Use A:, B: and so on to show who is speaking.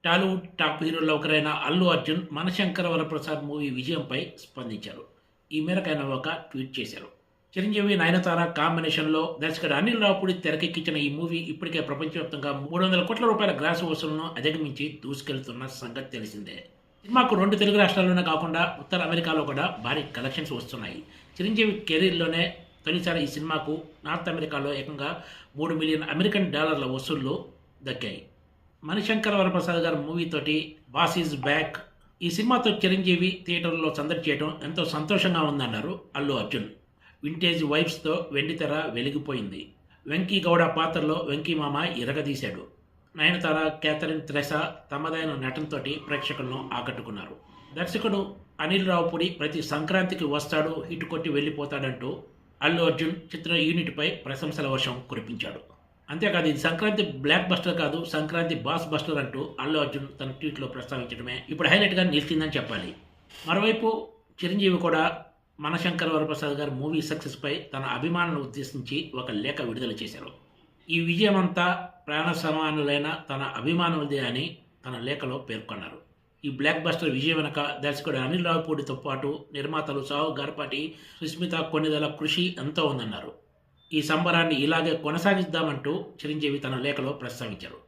A: Tollywood top హీరోల్లో ఒకరైన Allu Arjun 'మనశంకర Varaprasad' movie విజయంపై స్పందించారు. ఈ మేరకు ఆయన ఒక ట్వీట్ చేశారు. చిరంజీవి, నయనతార కాంబినేషన్‌లో దర్శకుడు అనిల్ రావిపూడి తెరకెక్కించిన ఈ మూవీ ఇప్పటికే ప్రపంచవ్యాప్తంగా ₹300 కోట్ల గ్రాస్ వసూళ్లను అధిగమించి దూసుకెళ్తున్న సంగతి తెలిసిందే. సినిమాకు 2 తెలుగు రాష్ట్రాల్లోనే కాకుండా ఉత్తర అమెరికాలో కూడా భారీ కలెక్షన్స్ వస్తున్నాయి. చిరంజీవి కెరీర్‌లోనే తొలిసారి ఈ సినిమాకు నార్త్ అమెరికాలో ఏకంగా $3 మిలియన్ వసూళ్లు దక్కాయి. మణిశంకర్ వరప్రసాద్ గారి మూవీతోటి 'బాస్ ఈజ్ బ్యాక్' ఈ సినిమాతో చిరంజీవి థియేటర్‌లో సందడి చేయడం ఎంతో సంతోషంగా ఉందన్నారు అల్లు అర్జున్. వింటేజ్ వైబ్స్‌తో వెండితెర వెలిగిపోయింది. వెంకీ గౌడ పాత్రలో వెంకీ మామ ఇరగదీశాడు. నయనతార, క్యాథరిన్ థెరెసా తమదైన నటనతోటి ప్రేక్షకులను ఆకట్టుకున్నారు. దర్శకుడు అనిల్ రావిపూడి ప్రతి సంక్రాంతికి వస్తాడు, హిట్ కొట్టి వెళ్ళిపోతాడంటూ అల్లు అర్జున్ చిత్ర యూనిట్‌పై ప్రశంసల వర్షం కురిపించాడు. అంతేకాదు ఇది సంక్రాంతి బ్లాక్ బస్టర్ కాదు, సంక్రాంతి బాస్ బస్టర్ అంటూ అల్లు అర్జున్ తన ట్వీట్‌లో ప్రస్తావించడమే ఇప్పుడు హైలైట్‌గా నిలిచిందని చెప్పాలి. మరోవైపు చిరంజీవి కూడా మనశంకర్ వరప్రసాద్ గారి మూవీ సక్సెస్‌పై తన అభిమానులను ఉద్దేశించి ఒక లేఖ విడుదల చేశారు. ఈ విజయమంతా ప్రాణ సమానులైన తన అభిమానులదే అని తన లేఖలో పేర్కొన్నారు. ఈ బ్లాక్ బస్టర్ విజయం వెనక దర్శకుడు అనిల్ రావిపూడితో పాటు నిర్మాతలు సాహు గార్పాటి, సుస్మిత కొణిదెల కృషి ఎంతో ఉందన్నారు. ఈ సంబరాన్ని ఇలాగే కొనసాగిద్దామంటూ చిరంజీవి తన లేఖలో ప్రస్తావించారు.